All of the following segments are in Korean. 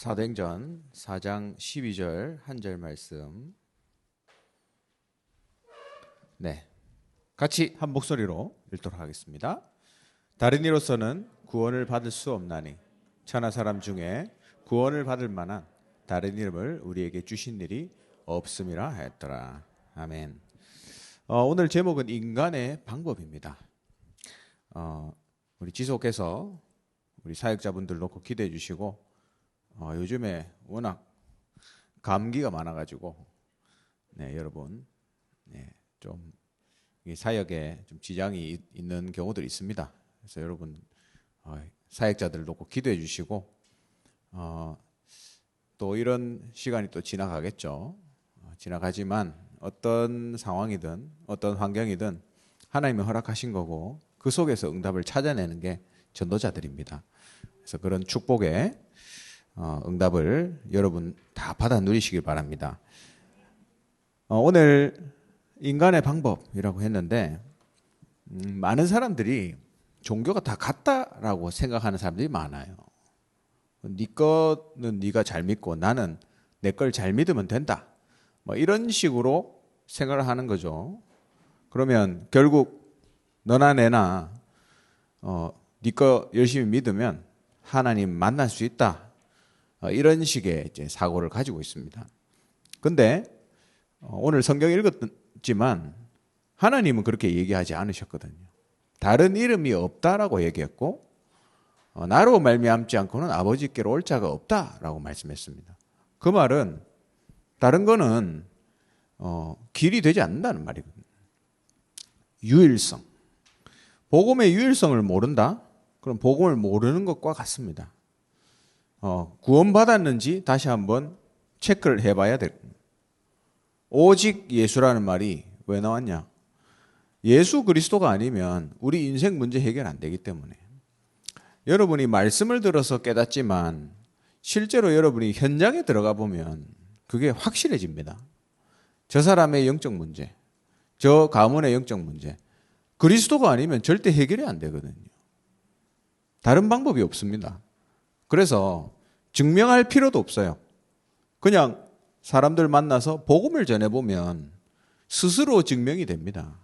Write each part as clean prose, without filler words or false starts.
사도행전 4장 12절 한 절 말씀. 네, 같이 한 목소리로 읽도록 하겠습니다. 다른 이로서는 구원을 받을 수 없나니 천하 사람 중에 구원을 받을 만한 다른 이름을 우리에게 주신 일이 없음이라 하였더라. 아멘. 오늘 제목은 인간의 방법입니다. 우리 지속해서 우리 사역자분들 놓고 기도해 주시고, 요즘에 워낙 감기가 많아가지고 여러분 좀 사역에 좀 지장이 있는 경우들이 있습니다. 그래서 여러분 사역자들 놓고 기도해 주시고, 또 이런 시간이 또 지나가겠죠. 지나가지만 어떤 상황이든 어떤 환경이든 하나님이 허락하신 거고 그 속에서 응답을 찾아내는 게 전도자들입니다. 그래서 그런 축복의 응답을 여러분 다 받아 누리시길 바랍니다. 오늘 인간의 방법이라고 했는데, 많은 사람들이 종교가 다 같다라고 생각하는 사람들이 많아요. 네 거는 네가 잘 믿고 나는 내 걸 잘 믿으면 된다, 뭐 이런 식으로 생각을 하는 거죠. 그러면 결국 너나 내나 네 거 열심히 믿으면 하나님 만날 수 있다, 이런 식의 이제 사고를 가지고 있습니다. 근데 오늘 성경 읽었지만 하나님은 그렇게 얘기하지 않으셨거든요. 다른 이름이 없다라고 얘기했고, 나로 말미암지 않고는 아버지께로 올 자가 없다라고 말씀했습니다. 그 말은 다른 거는 길이 되지 않는다는 말이거든요. 유일성. 복음의 유일성을 모른다? 그럼 복음을 모르는 것과 같습니다. 구원받았는지 다시 한번 체크를 해봐야 될 겁니다. 오직 예수라는 말이 왜 나왔냐? 예수 그리스도가 아니면 우리 인생 문제 해결 안 되기 때문에. 여러분이 말씀을 들어서 깨닫지만 실제로 여러분이 현장에 들어가 보면 그게 확실해집니다. 저 사람의 영적 문제, 저 가문의 영적 문제, 그리스도가 아니면 절대 해결이 안 되거든요. 다른 방법이 없습니다. 그래서 증명할 필요도 없어요. 그냥 사람들 만나서 복음을 전해보면 스스로 증명이 됩니다.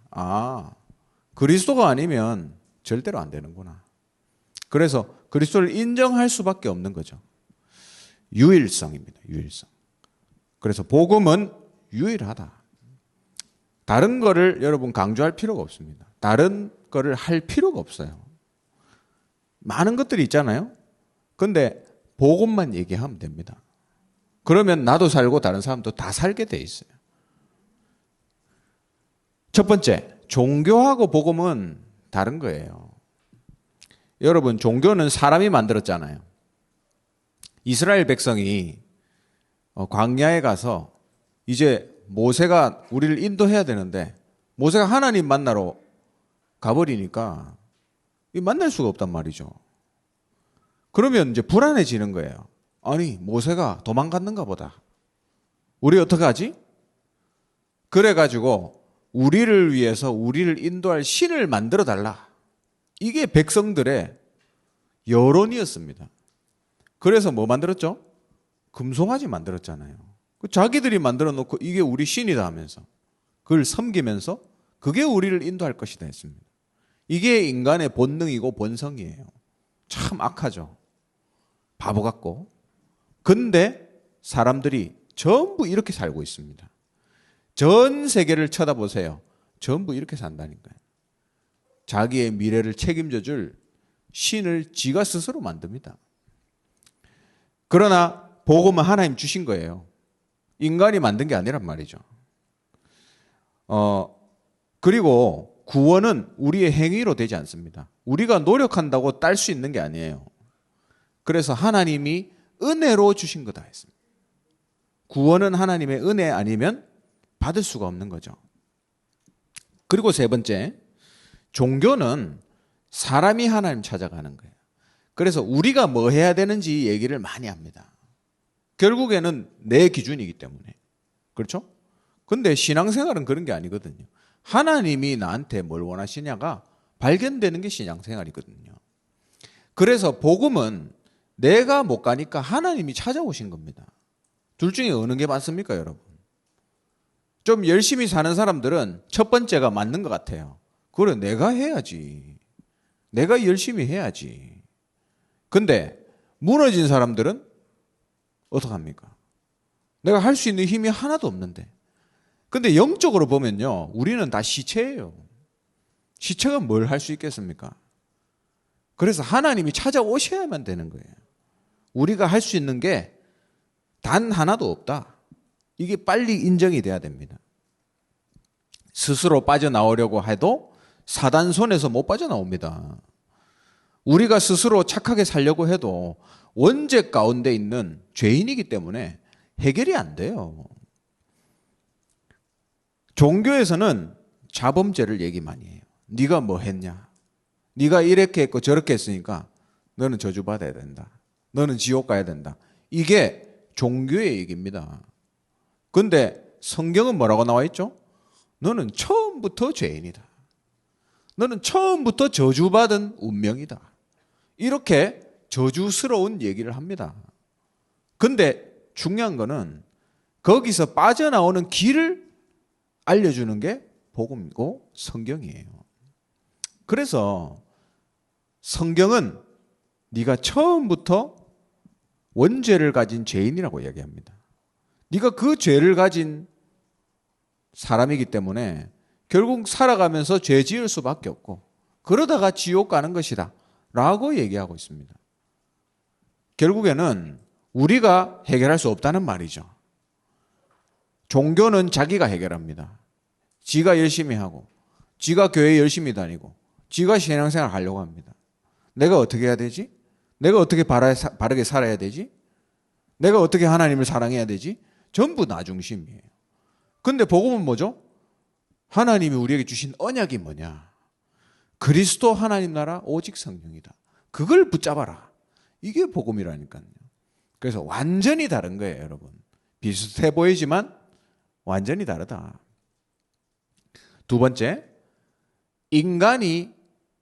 그리스도가 아니면 절대로 안 되는구나. 그래서 그리스도를 인정할 수밖에 없는 거죠. 유일성입니다. 유일성. 그래서 복음은 유일하다. 다른 거를 여러분 강조할 필요가 없습니다. 다른 거를 할 필요가 없어요. 많은 것들이 있잖아요. 근데 복음만 얘기하면 됩니다. 그러면 나도 살고 다른 사람도 다 살게 돼 있어요. 첫 번째, 종교하고 복음은 다른 거예요. 여러분, 종교는 사람이 만들었잖아요. 이스라엘 백성이 광야에 가서 이제 모세가 우리를 인도해야 되는데 모세가 하나님 만나러 가버리니까 만날 수가 없단 말이죠. 그러면 이제 불안해지는 거예요. 아니, 모세가 도망갔는가 보다. 우리 어떡하지? 그래가지고 우리를 위해서 우리를 인도할 신을 만들어 달라. 이게 백성들의 여론이었습니다. 그래서 뭐 만들었죠? 금송아지 만들었잖아요. 자기들이 만들어 놓고 이게 우리 신이다 하면서 그걸 섬기면서 그게 우리를 인도할 것이다 했습니다. 이게 인간의 본능이고 본성이에요. 참 악하죠. 바보 같고. 근데 사람들이 전부 이렇게 살고 있습니다. 전 세계를 쳐다보세요. 전부 이렇게 산다니까요. 자기의 미래를 책임져 줄 신을 지가 스스로 만듭니다. 그러나 복음은 하나님 주신 거예요. 인간이 만든 게 아니란 말이죠. 그리고 구원은 우리의 행위로 되지 않습니다. 우리가 노력한다고 딸 수 있는 게 아니에요. 그래서 하나님이 은혜로 주신 거다 했습니다. 구원은 하나님의 은혜 아니면 받을 수가 없는 거죠. 그리고 세 번째, 종교는 사람이 하나님 찾아가는 거예요. 그래서 우리가 뭐 해야 되는지 얘기를 많이 합니다. 결국에는 내 기준이기 때문에. 그렇죠? 근데 신앙생활은 그런 게 아니거든요. 하나님이 나한테 뭘 원하시냐가 발견되는 게 신앙생활이거든요. 그래서 복음은 내가 못 가니까 하나님이 찾아오신 겁니다. 둘 중에 어느 게 맞습니까, 여러분? 좀 열심히 사는 사람들은 첫 번째가 맞는 것 같아요. 그래, 내가 해야지. 내가 열심히 해야지. 근데 무너진 사람들은 어떡합니까? 내가 할 수 있는 힘이 하나도 없는데. 근데 영적으로 보면요, 우리는 다 시체예요. 시체가 뭘 할 수 있겠습니까? 그래서 하나님이 찾아오셔야만 되는 거예요. 우리가 할 수 있는 게 단 하나도 없다. 이게 빨리 인정이 돼야 됩니다. 스스로 빠져나오려고 해도 사단 손에서 못 빠져나옵니다. 우리가 스스로 착하게 살려고 해도 원죄 가운데 있는 죄인이기 때문에 해결이 안 돼요. 종교에서는 자범죄를 얘기 많이 해요. 네가 뭐 했냐? 네가 이렇게 했고 저렇게 했으니까 너는 저주받아야 된다. 너는 지옥 가야 된다. 이게 종교의 얘기입니다. 근데 성경은 뭐라고 나와 있죠? 너는 처음부터 죄인이다. 너는 처음부터 저주받은 운명이다. 이렇게 저주스러운 얘기를 합니다. 근데 중요한 거는 거기서 빠져나오는 길을 알려주는 게 복음이고 성경이에요. 그래서 성경은 네가 처음부터 원죄를 가진 죄인이라고 이야기합니다. 네가 그 죄를 가진 사람이기 때문에 결국 살아가면서 죄 지을 수밖에 없고 그러다가 지옥 가는 것이다 라고 얘기하고 있습니다. 결국에는 우리가 해결할 수 없다는 말이죠. 종교는 자기가 해결합니다. 지가 열심히 하고 지가 교회 열심히 다니고 지가 신앙생활 하려고 합니다. 내가 어떻게 해야 되지? 내가 어떻게 바르게 살아야 되지? 내가 어떻게 하나님을 사랑해야 되지? 전부 나 중심이에요. 근데 복음은 뭐죠? 하나님이 우리에게 주신 언약이 뭐냐? 그리스도 하나님 나라 오직 성령이다. 그걸 붙잡아라. 이게 복음이라니까요. 그래서 완전히 다른 거예요, 여러분. 비슷해 보이지만 완전히 다르다. 두 번째, 인간이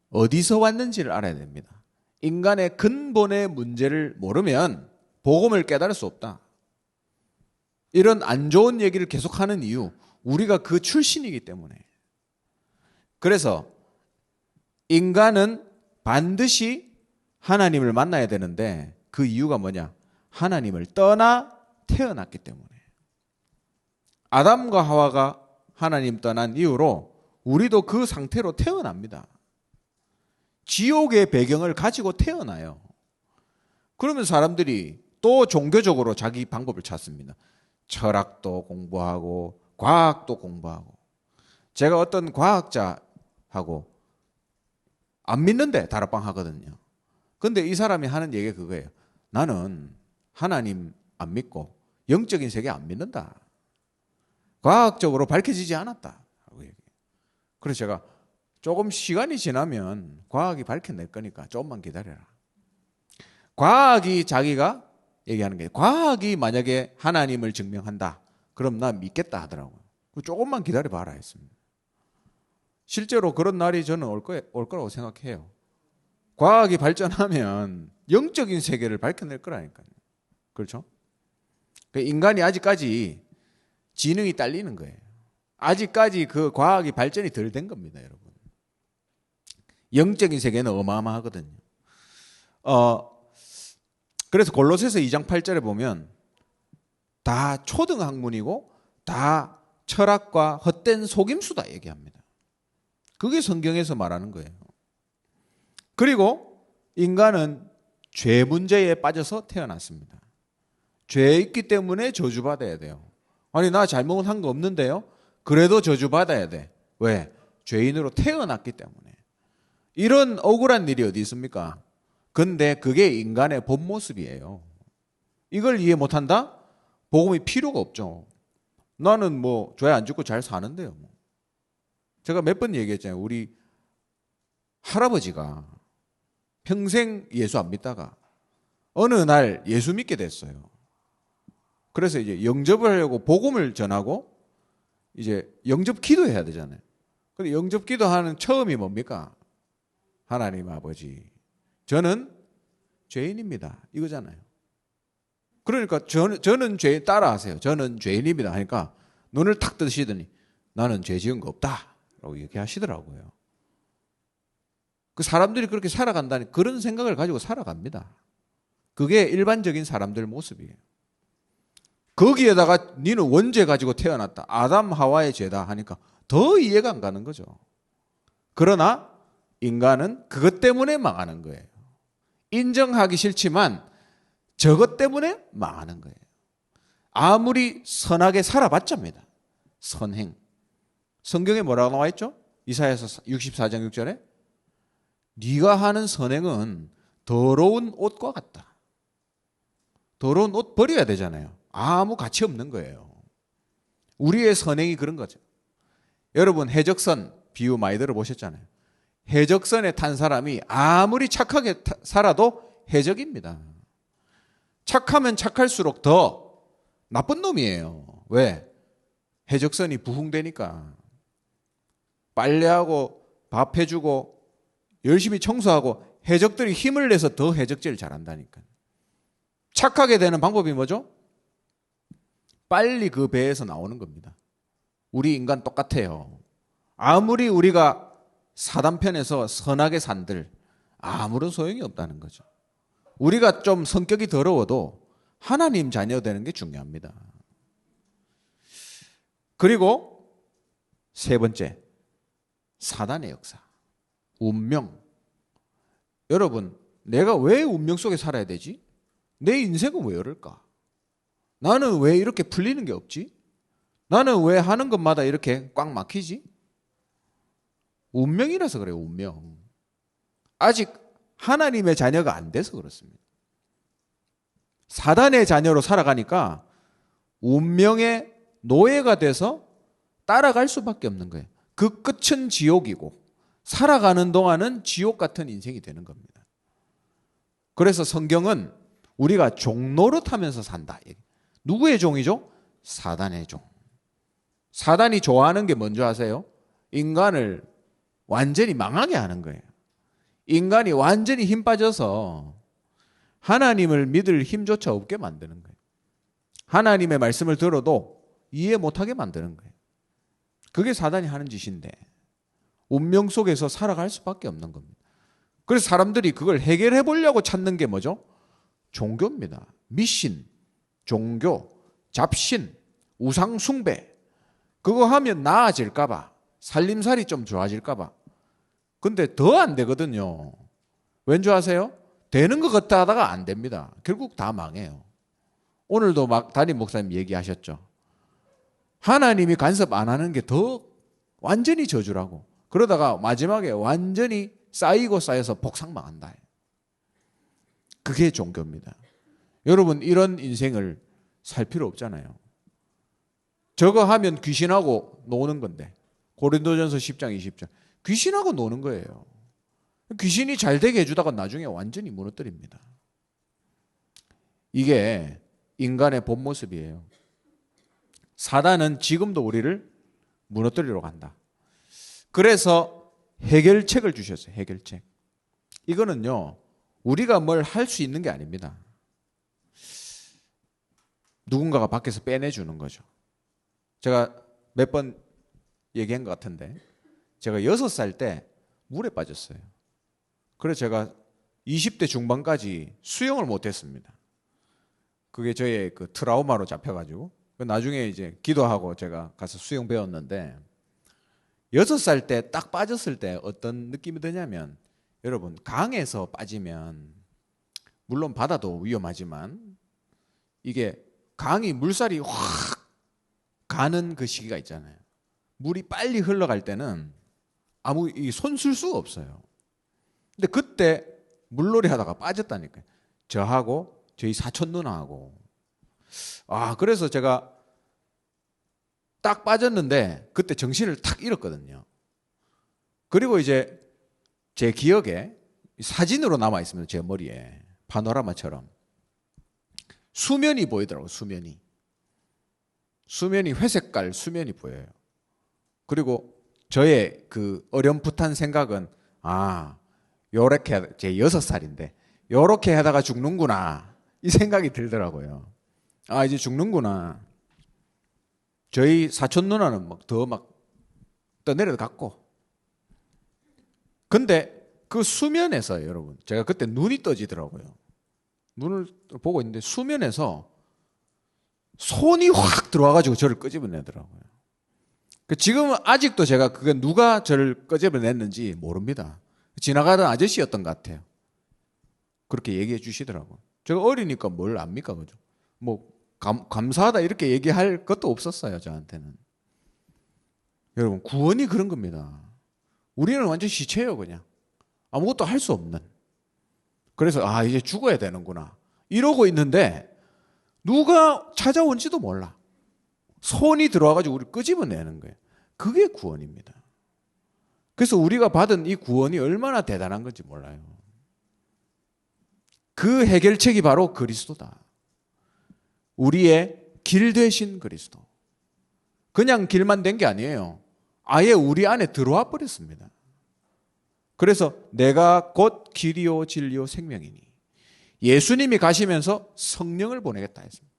어디서 왔는지를 알아야 됩니다. 인간의 근본의 문제를 모르면 복음을 깨달을 수 없다. 이런 안 좋은 얘기를 계속하는 이유, 우리가 그 출신이기 때문에. 그래서 인간은 반드시 하나님을 만나야 되는데 그 이유가 뭐냐? 하나님을 떠나 태어났기 때문에. 아담과 하와가 하나님 떠난 이후로 우리도 그 상태로 태어납니다. 지옥의 배경을 가지고 태어나요. 그러면 사람들이 또 종교적으로 자기 방법을 찾습니다. 철학도 공부하고 과학도 공부하고. 제가 어떤 과학자하고 안 믿는데 다락방 하거든요. 근데 이 사람이 하는 얘기가 그거예요. 나는 하나님 안 믿고 영적인 세계 안 믿는다. 과학적으로 밝혀지지 않았다. 그래서 제가 조금 시간이 지나면 과학이 밝혀낼 거니까 조금만 기다려라. 과학이 자기가 얘기하는 게 과학이 만약에 하나님을 증명한다. 그럼 나 믿겠다 하더라고요. 조금만 기다려봐라 했습니다. 실제로 그런 날이 저는 올 거라고 생각해요. 과학이 발전하면 영적인 세계를 밝혀낼 거라니까요. 그렇죠? 인간이 아직까지 지능이 딸리는 거예요. 아직까지 그 과학이 발전이 덜 된 겁니다, 여러분. 영적인 세계는 어마어마하거든요. 그래서 골로새서 2장 8절에 보면 다 초등학문이고 다 철학과 헛된 속임수다 얘기합니다. 그게 성경에서 말하는 거예요. 그리고 인간은 죄 문제에 빠져서 태어났습니다. 죄에 있기 때문에 저주받아야 돼요. 아니 나 잘못한 거 없는데요? 그래도 저주받아야 돼. 왜? 죄인으로 태어났기 때문에. 이런 억울한 일이 어디 있습니까? 근데 그게 인간의 본 모습이에요. 이걸 이해 못한다? 복음이 필요가 없죠. 나는 뭐 죄 안 짓고 잘 사는데요. 제가 몇 번 얘기했잖아요. 우리 할아버지가 평생 예수 안 믿다가 어느 날 예수 믿게 됐어요. 그래서 이제 영접을 하려고 복음을 전하고 이제 영접 기도해야 되잖아요. 근데 영접 기도하는 처음이 뭡니까? 하나님 아버지, 저는 죄인입니다. 이거잖아요. 그러니까 저는 죄인 따라하세요. 저는 죄인입니다 하니까 눈을 탁 뜨시더니 나는 죄 지은 거 없다 라고 얘기하시더라고요. 그 사람들이 그렇게 살아간다니 그런 생각을 가지고 살아갑니다. 그게 일반적인 사람들 모습이에요. 거기에다가 니는 원죄 가지고 태어났다. 아담 하와의 죄다 하니까 더 이해가 안 가는 거죠. 그러나 인간은 그것 때문에 망하는 거예요. 인정하기 싫지만 저것 때문에 망하는 거예요. 아무리 선하게 살아봤자입니다. 선행. 성경에 뭐라고 나와 있죠? 이사야서 64장 6절에 네가 하는 선행은 더러운 옷과 같다. 더러운 옷 버려야 되잖아요. 아무 가치 없는 거예요. 우리의 선행이 그런 거죠. 여러분 해적선 비유 많이 들어보셨잖아요. 해적선에 탄 사람이 아무리 착하게 살아도 해적입니다. 착하면 착할수록 더 나쁜 놈이에요. 왜? 해적선이 부흥되니까. 빨래하고 밥 해주고 열심히 청소하고 해적들이 힘을 내서 더 해적질을 잘한다니까. 착하게 되는 방법이 뭐죠? 빨리 그 배에서 나오는 겁니다. 우리 인간 똑같아요. 아무리 우리가 사단편에서 선하게 산들 아무런 소용이 없다는 거죠. 우리가 좀 성격이 더러워도 하나님 자녀 되는 게 중요합니다. 그리고 세 번째, 사단의 역사. 운명. 여러분, 내가 왜 운명 속에 살아야 되지? 내 인생은 왜 이럴까? 나는 왜 이렇게 풀리는 게 없지? 나는 왜 하는 것마다 이렇게 꽉 막히지? 운명이라서 그래요, 운명. 아직 하나님의 자녀가 안 돼서 그렇습니다. 사단의 자녀로 살아가니까 운명의 노예가 돼서 따라갈 수밖에 없는 거예요. 그 끝은 지옥이고 살아가는 동안은 지옥 같은 인생이 되는 겁니다. 그래서 성경은 우리가 종노릇하면서 산다. 누구의 종이죠? 사단의 종. 사단이 좋아하는 게 뭔지 아세요? 인간을 완전히 망하게 하는 거예요. 인간이 완전히 힘 빠져서 하나님을 믿을 힘조차 없게 만드는 거예요. 하나님의 말씀을 들어도 이해 못하게 만드는 거예요. 그게 사단이 하는 짓인데 운명 속에서 살아갈 수밖에 없는 겁니다. 그래서 사람들이 그걸 해결해 보려고 찾는 게 뭐죠? 종교입니다. 미신, 종교, 잡신, 우상 숭배. 그거 하면 나아질까 봐. 살림살이 좀 좋아질까 봐. 근데 더 안 되거든요. 왠지 아세요? 되는 것 같다 하다가 안 됩니다. 결국 다 망해요. 오늘도 막 담임 목사님 얘기하셨죠. 하나님이 간섭 안 하는 게 더 완전히 저주라고. 그러다가 마지막에 완전히 쌓이고 쌓여서 복상망한다. 그게 종교입니다. 여러분 이런 인생을 살 필요 없잖아요. 저거 하면 귀신하고 노는 건데 고린도전서 10장 20절 귀신하고 노는 거예요. 귀신이 잘 되게 해주다가 나중에 완전히 무너뜨립니다. 이게 인간의 본 모습이에요. 사단은 지금도 우리를 무너뜨리러 간다. 그래서 해결책을 주셨어요. 해결책. 이거는요. 우리가 뭘 할 수 있는 게 아닙니다. 누군가가 밖에서 빼내주는 거죠. 제가 몇 번 얘기한 것 같은데 제가 6살 때 물에 빠졌어요. 그래서 제가 20대 중반까지 수영을 못했습니다. 그게 저의 그 트라우마로 잡혀가지고 나중에 이제 기도하고 제가 가서 수영 배웠는데 6살 때 딱 빠졌을 때 어떤 느낌이 드냐면 여러분 강에서 빠지면 물론 바다도 위험하지만 이게 강이 물살이 확 가는 그 시기가 있잖아요. 물이 빨리 흘러갈 때는 아무 손 쓸 수가 없어요. 근데 그때 물놀이 하다가 빠졌다니까요. 저하고 저희 사촌 누나하고. 그래서 제가 딱 빠졌는데 그때 정신을 탁 잃었거든요. 그리고 이제 제 기억에 사진으로 남아 있습니다. 제 머리에 파노라마처럼 수면이 보이더라고요. 수면이 회색깔 수면이 보여요. 그리고 저의 그 어렴풋한 생각은 요렇게 제 6살인데 요렇게 하다가 죽는구나 이 생각이 들더라고요. 아, 이제 죽는구나. 저희 사촌 누나는 막 떠내려갔고. 근데 그 수면에서 여러분, 제가 그때 눈이 떠지더라고요. 눈을 보고 있는데 수면에서 손이 확 들어와가지고 저를 끄집어내더라고요. 지금은 아직도 제가 그게 누가 저를 끄집어냈는지 모릅니다. 지나가던 아저씨였던 것 같아요. 그렇게 얘기해 주시더라고요. 제가 어리니까 뭘 압니까, 그죠? 뭐 감사하다 이렇게 얘기할 것도 없었어요, 저한테는. 여러분, 구원이 그런 겁니다. 우리는 완전 시체예요, 그냥. 아무것도 할 수 없는. 그래서 아, 이제 죽어야 되는구나 이러고 있는데 누가 찾아온지도 몰라. 손이 들어와가지고 우리를 끄집어내는 거예요. 그게 구원입니다. 그래서 우리가 받은 이 구원이 얼마나 대단한 건지 몰라요. 그 해결책이 바로 그리스도다. 우리의 길 되신 그리스도. 그냥 길만 된 게 아니에요. 아예 우리 안에 들어와 버렸습니다. 그래서 내가 곧 길이요 진리요 생명이니 예수님이 가시면서 성령을 보내겠다 했습니다.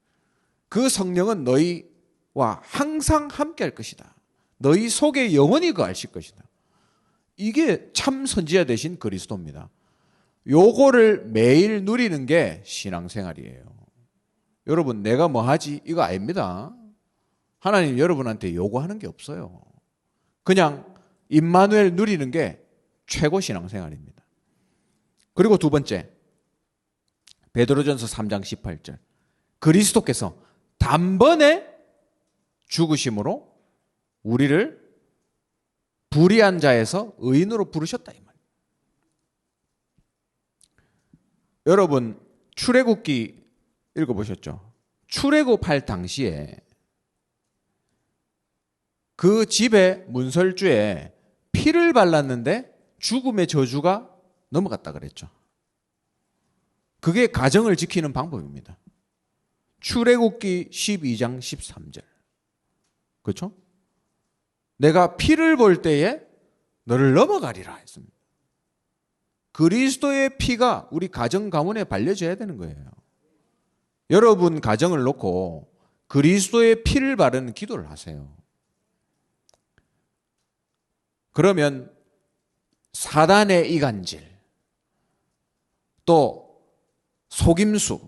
그 성령은 너희와 항상 함께 할 것이다. 너희 속에 영원히 거하실 것이다. 이게 참 선지자 되신 그리스도입니다. 요거를 매일 누리는 게 신앙생활이에요. 여러분, 내가 뭐 하지? 이거 아닙니다. 하나님 여러분한테 요구하는 게 없어요. 그냥 임마누엘 누리는 게 최고 신앙생활입니다. 그리고 두 번째, 베드로전서 3장 18절. 그리스도께서 단번에 죽으심으로 우리를 불의한 자에서 의인으로 부르셨다 이 말이에요. 여러분, 출애굽기 읽어보셨죠? 출애굽할 당시에 그 집에 문설주에 피를 발랐는데 죽음의 저주가 넘어갔다 그랬죠. 그게 가정을 지키는 방법입니다. 출애굽기 12장 13절. 그렇죠? 내가 피를 볼 때에 너를 넘어가리라 했습니다. 그리스도의 피가 우리 가정 가문에 발려져야 되는 거예요. 여러분 가정을 놓고 그리스도의 피를 바르는 기도를 하세요. 그러면 사단의 이간질, 또 속임수,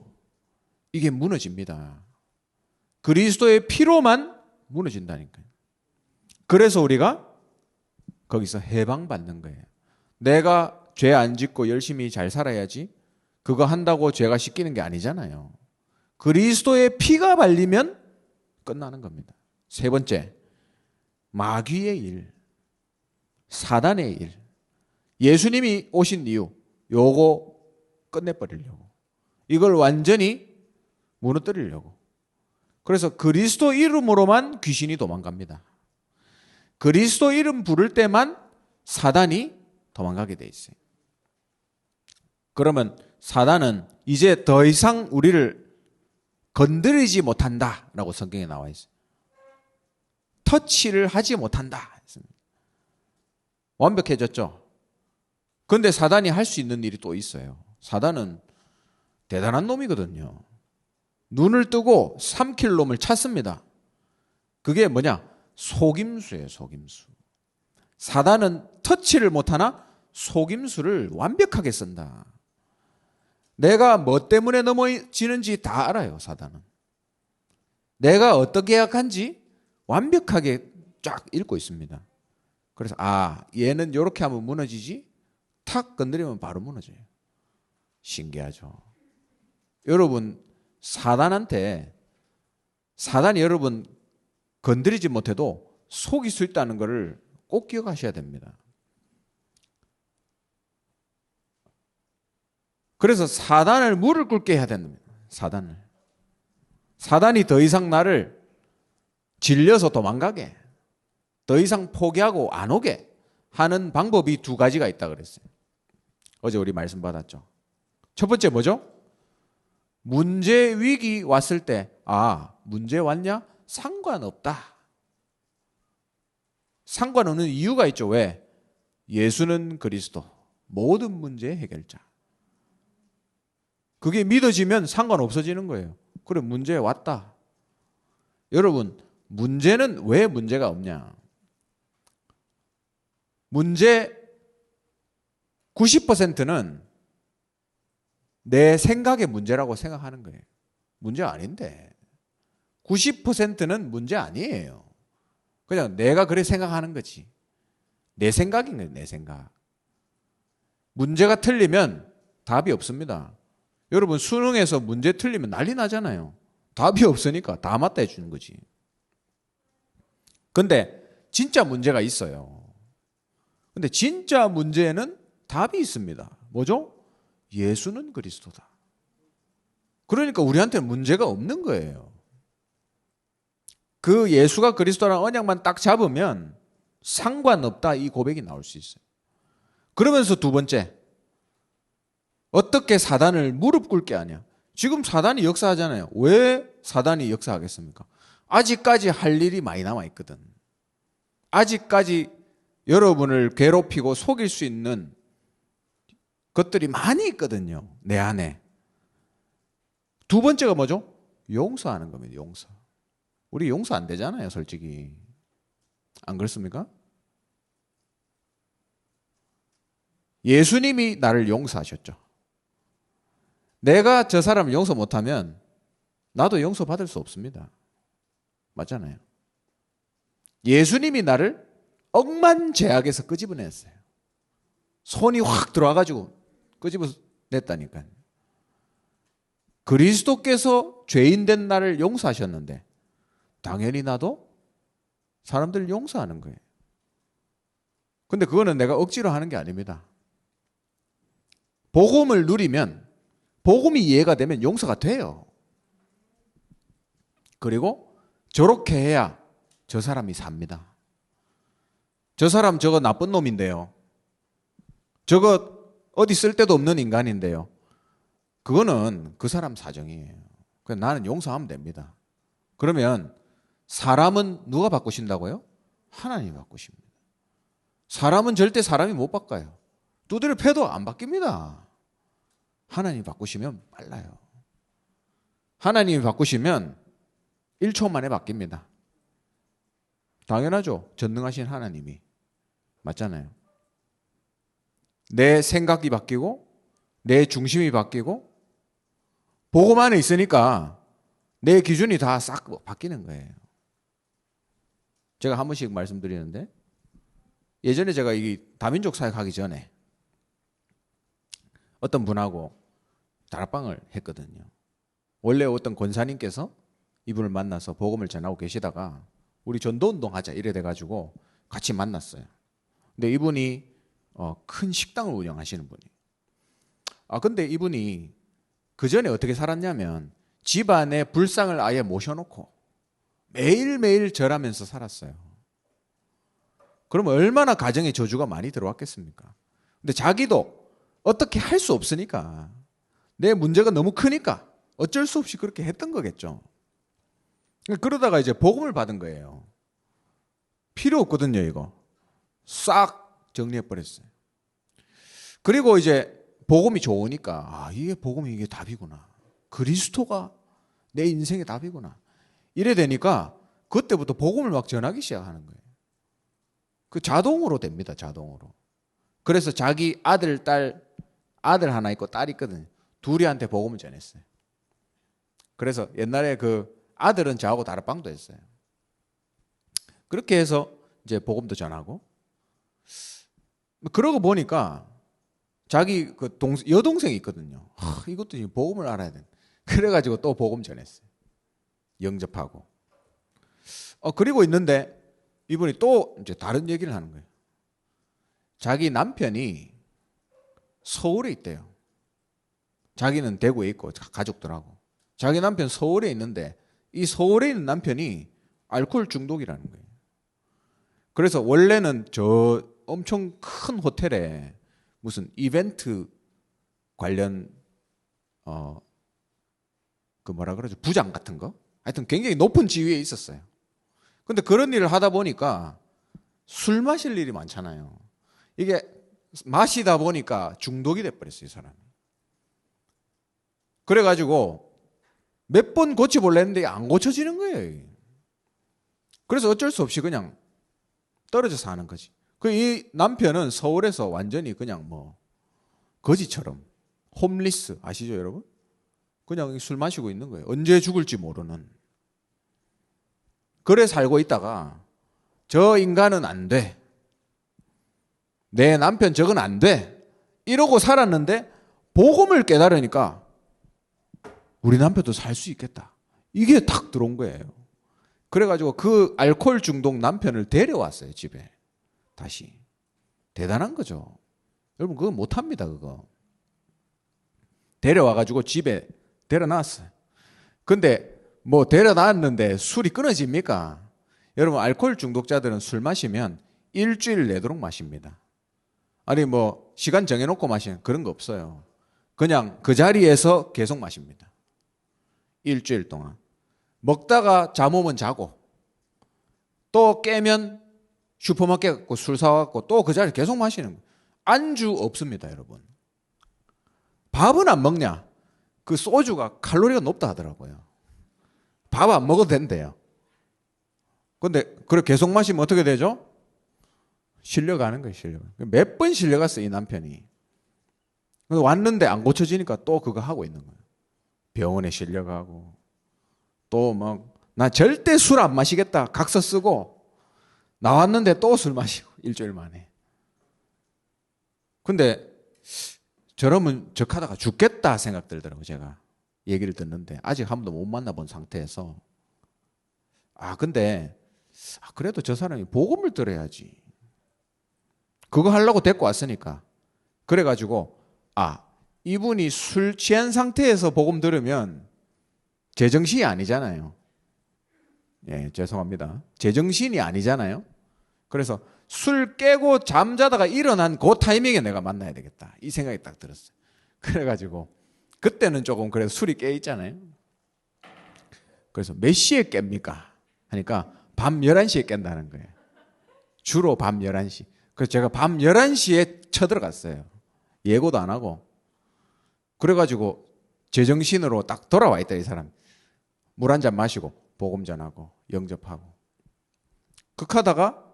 이게 무너집니다. 그리스도의 피로만 무너진다니까요. 그래서 우리가 거기서 해방받는 거예요. 내가 죄 안 짓고 열심히 잘 살아야지 그거 한다고 죄가 씻기는 게 아니잖아요. 그리스도의 피가 발리면 끝나는 겁니다. 세 번째, 마귀의 일, 사단의 일. 예수님이 오신 이유, 요거 끝내버리려고. 이걸 완전히 무너뜨리려고. 그래서 그리스도 이름으로만 귀신이 도망갑니다. 그리스도 이름 부를 때만 사단이 도망가게 돼 있어요. 그러면 사단은 이제 더 이상 우리를 건드리지 못한다라고 성경에 나와 있어요. 터치를 하지 못한다. 완벽해졌죠? 그런데 사단이 할 수 있는 일이 또 있어요. 사단은 대단한 놈이거든요. 눈을 뜨고 삼킬 놈을 찾습니다. 그게 뭐냐? 속임수예요, 속임수. 사단은 터치를 못하나 속임수를 완벽하게 쓴다. 내가 뭐 때문에 넘어지는지 다 알아요, 사단은. 내가 어떻게 약한지 완벽하게 쫙 읽고 있습니다. 그래서 얘는 이렇게 하면 무너지지? 탁 건드리면 바로 무너져요. 신기하죠. 여러분, 사단이 여러분 건드리지 못해도 속일 수 있다는 것을 꼭 기억하셔야 됩니다. 그래서 사단을 무릎 꿇게 해야 됩니다. 사단이 더 이상 나를 질려서 도망가게, 더 이상 포기하고 안 오게 하는 방법이 두 가지가 있다 그랬어요. 어제 우리 말씀 받았죠. 첫 번째 뭐죠? 문제 위기 왔을 때 문제 왔냐? 상관없다. 상관없는 이유가 있죠. 왜? 예수는 그리스도, 모든 문제의 해결자. 그게 믿어지면 상관없어지는 거예요. 그래, 문제 왔다. 여러분, 문제는 왜 문제가 없냐? 문제 90%는 내 생각의 문제라고 생각하는 거예요. 문제 아닌데. 90%는 문제 아니에요. 그냥 내가 그래 생각하는 거지. 내 생각인 거예요, 내 생각. 문제가 틀리면 답이 없습니다. 여러분, 수능에서 문제 틀리면 난리 나잖아요. 답이 없으니까 다 맞다 해주는 거지. 근데 진짜 문제가 있어요. 근데 진짜 문제는 답이 있습니다. 뭐죠? 예수는 그리스도다. 그러니까 우리한테는 문제가 없는 거예요. 그 예수가 그리스도라는 언약만 딱 잡으면 상관없다, 이 고백이 나올 수 있어요. 그러면서 두 번째, 어떻게 사단을 무릎 꿇게 하냐? 지금 사단이 역사하잖아요. 왜 사단이 역사하겠습니까? 아직까지 할 일이 많이 남아있거든. 아직까지 여러분을 괴롭히고 속일 수 있는 것들이 많이 있거든요, 내 안에. 두 번째가 뭐죠? 용서하는 겁니다. 용서. 우리 용서 안 되잖아요, 솔직히. 안 그렇습니까? 예수님이 나를 용서하셨죠. 내가 저 사람을 용서 못하면 나도 용서받을 수 없습니다. 맞잖아요. 예수님이 나를 억만제약에서 끄집어냈어요. 손이 확 들어와가지고 끄집어냈다니까요. 그리스도께서 죄인된 나를 용서하셨는데 당연히 나도 사람들 용서하는 거예요. 근데 그거는 내가 억지로 하는 게 아닙니다. 복음을 누리면, 복음이 이해가 되면 용서가 돼요. 그리고 저렇게 해야 저 사람이 삽니다. 저 사람 저거 나쁜 놈인데요. 저거 어디 쓸 데도 없는 인간인데요. 그거는 그 사람 사정이에요. 그냥 나는 용서하면 됩니다. 그러면 사람은 누가 바꾸신다고요? 하나님이 바꾸십니다. 사람은 절대 사람이 못 바꿔요. 두드려 패도 안 바뀝니다. 하나님이 바꾸시면 빨라요. 하나님이 바꾸시면 1초 만에 바뀝니다. 당연하죠. 전능하신 하나님이. 맞잖아요. 내 생각이 바뀌고 내 중심이 바뀌고 복음 안에 있으니까 내 기준이 다 싹 바뀌는 거예요. 제가 한 번씩 말씀드리는데, 예전에 제가 이 다민족 사역하기 전에 어떤 분하고 다락방을 했거든요. 원래 어떤 권사님께서 이분을 만나서 복음을 전하고 계시다가 우리 전도운동 하자 이래 돼가지고 같이 만났어요. 근데 이분이 큰 식당을 운영하시는 분이에요. 근데 이분이 그 전에 어떻게 살았냐면 집안에 불상을 아예 모셔놓고 매일매일 절하면서 살았어요. 그러면 얼마나 가정에 저주가 많이 들어왔겠습니까? 근데 자기도 어떻게 할 수 없으니까, 내 문제가 너무 크니까 어쩔 수 없이 그렇게 했던 거겠죠. 그러다가 이제 복음을 받은 거예요. 필요 없거든요, 이거. 싹 정리해버렸어요. 그리고 이제 복음이 좋으니까, 이게 복음이 이게 답이구나. 그리스도가 내 인생의 답이구나. 이래 되니까 그때부터 복음을 막 전하기 시작하는 거예요. 그 자동으로 됩니다, 자동으로. 그래서 자기 아들, 딸, 아들 하나 있고 딸 있거든요. 둘이한테 복음을 전했어요. 그래서 옛날에 그 아들은 저하고 다락방도 했어요. 그렇게 해서 이제 복음도 전하고. 그러고 보니까 자기 그 여동생이 있거든요. 이것도 복음을 알아야 돼. 그래가지고 또 복음 전했어요. 영접하고. 그리고 있는데 이분이 또 이제 다른 얘기를 하는 거예요. 자기 남편이 서울에 있대요. 자기는 대구에 있고 가족들하고. 자기 남편 서울에 있는데 이 서울에 있는 남편이 알코올 중독이라는 거예요. 그래서 원래는 저 엄청 큰 호텔에 무슨 이벤트 관련 그 뭐라 그러죠? 부장 같은 거? 하여튼 굉장히 높은 지위에 있었어요. 근데 그런 일을 하다 보니까 술 마실 일이 많잖아요. 이게 마시다 보니까 중독이 돼버렸어요, 이 사람이. 그래가지고 몇 번 고쳐보려 했는데 안 고쳐지는 거예요. 그래서 어쩔 수 없이 그냥 떨어져서 하는 거지. 이 남편은 서울에서 완전히 그냥 뭐 거지처럼 홈리스 아시죠 여러분? 그냥 술 마시고 있는 거예요. 언제 죽을지 모르는. 그래 살고 있다가 저 인간은 안 돼. 내 남편 저건 안 돼. 이러고 살았는데 복음을 깨달으니까 우리 남편도 살 수 있겠다. 이게 탁 들어온 거예요. 그래가지고 그 알코올 중독 남편을 데려왔어요 집에. 다시. 대단한 거죠. 여러분 그거 못합니다 그거. 데려와가지고 집에 데려놨어요. 근데 뭐 데려놨는데 술이 끊어집니까? 여러분 알코올 중독자들은 술 마시면 일주일 내도록 마십니다. 아니 뭐 시간 정해놓고 마시는 그런 거 없어요. 그냥 그 자리에서 계속 마십니다. 일주일 동안. 먹다가 잠 오면 자고 또 깨면 슈퍼마켓 가고 술 사갖고 또 그 자리에 계속 마시는 거예요. 안주 없습니다 여러분. 밥은 안 먹냐? 그 소주가 칼로리가 높다 하더라고요. 밥 안 먹어도 된대요. 근데 그래 계속 마시면 어떻게 되죠? 실려가는 거예요 실려. 몇 번 실려갔어요 이 남편이. 왔는데 안 고쳐지니까 또 그거 하고 있는 거예요. 병원에 실려가고 또 막 나 절대 술 안 마시겠다 각서 쓰고 나왔는데 또 술 마시고 일주일 만에. 근데 저러면 적하다가 죽겠다 생각 들더라고요 제가. 얘기를 듣는데 아직 한 번도 못 만나본 상태에서 근데 그래도 저 사람이 복음을 들어야지. 그거 하려고 데리고 왔으니까. 그래가지고 이분이 술 취한 상태에서 복음 들으면 제정신이 아니잖아요. 예, 죄송합니다. 제정신이 아니잖아요. 그래서 술 깨고 잠자다가 일어난 그 타이밍에 내가 만나야 되겠다. 이 생각이 딱 들었어요. 그래가지고 그때는 조금 그래도 술이 깨 있잖아요. 그래서 몇 시에 깹니까? 하니까 밤 11시에 깬다는 거예요. 주로 밤 11시. 그래서 제가 밤 11시에 쳐들어갔어요. 예고도 안 하고. 그래가지고 제정신으로 딱 돌아와 있다 이 사람. 물 한 잔 마시고 복음 전하고 영접하고. 극하다가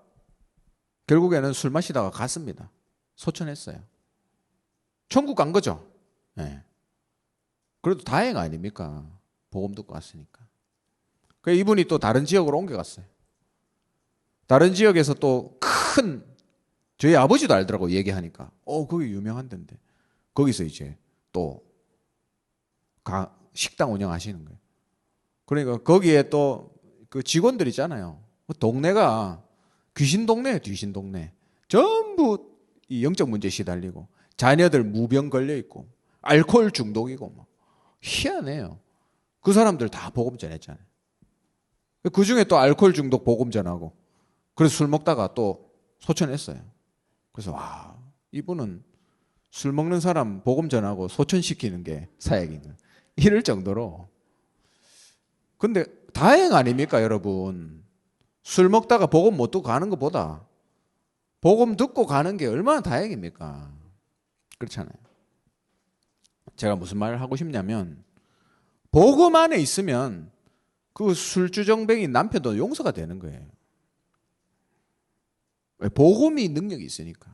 결국에는 술 마시다가 갔습니다. 소천했어요. 천국 간 거죠. 네. 그래도 다행 아닙니까? 복음 듣고 왔으니까. 그래서 이분이 또 다른 지역으로 옮겨갔어요. 다른 지역에서 또 큰 저희 아버지도 알더라고 얘기하니까. 거기 유명한 데인데. 거기서 이제 또 식당 운영하시는 거예요. 그러니까 거기에 또 그 직원들 있잖아요. 동네가 귀신 동네예요, 귀신 동네. 전부 이 영적 문제에 시달리고 자녀들 무병 걸려 있고 알코올 중독이고 막 희한해요. 그 사람들 다 복음 전했잖아요. 그 중에 또 알코올 중독 복음 전하고 그래서 술 먹다가 또 소천했어요. 그래서 이분은 술 먹는 사람 복음 전하고 소천시키는 게 사역인 이럴 정도로. 근데 다행 아닙니까 여러분. 술 먹다가 복음 못 듣고 가는 것보다 복음 듣고 가는 게 얼마나 다행입니까? 그렇잖아요. 제가 무슨 말을 하고 싶냐면 복음 안에 있으면 그 술주정뱅이 남편도 용서가 되는 거예요. 복음이 능력이 있으니까.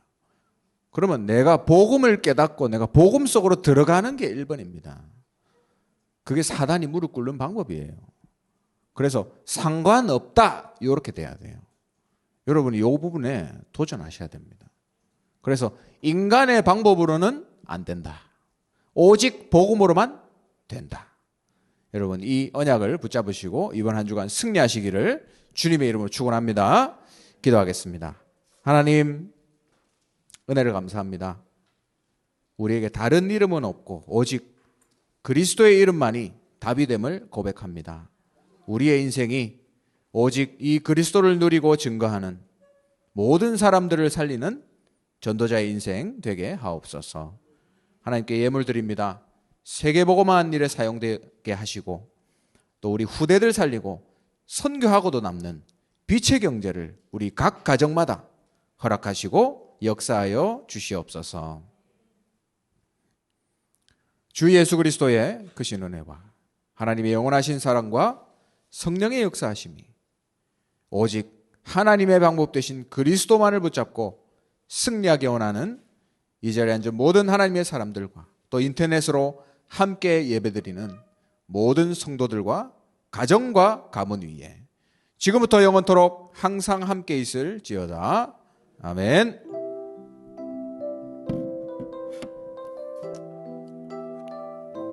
그러면 내가 복음을 깨닫고 내가 복음 속으로 들어가는 게 1번입니다. 그게 사단이 무릎 꿇는 방법이에요. 그래서 상관없다 이렇게 돼야 돼요. 여러분이 이 부분에 도전하셔야 됩니다. 그래서 인간의 방법으로는 안 된다. 오직 복음으로만 된다. 여러분 이 언약을 붙잡으시고 이번 한 주간 승리하시기를 주님의 이름으로 축원합니다. 기도하겠습니다. 하나님 은혜를 감사합니다. 우리에게 다른 이름은 없고 오직 그리스도의 이름만이 답이 됨을 고백합니다. 우리의 인생이 오직 이 그리스도를 누리고 증거하는 모든 사람들을 살리는 전도자의 인생 되게 하옵소서. 하나님께 예물 드립니다. 세계복음화한 일에 사용되게 하시고 또 우리 후대들 살리고 선교하고도 남는 빛의 경제를 우리 각 가정마다 허락하시고 역사하여 주시옵소서. 주 예수 그리스도의 크신 은혜와 하나님의 영원하신 사랑과 성령의 역사하심이 오직 하나님의 방법 되신 그리스도만을 붙잡고 승리하기 원하는 이 자리에 앉은 모든 하나님의 사람들과 또 인터넷으로 함께 예배드리는 모든 성도들과 가정과 가문 위에 지금부터 영원토록 항상 함께 있을지어다. 아멘.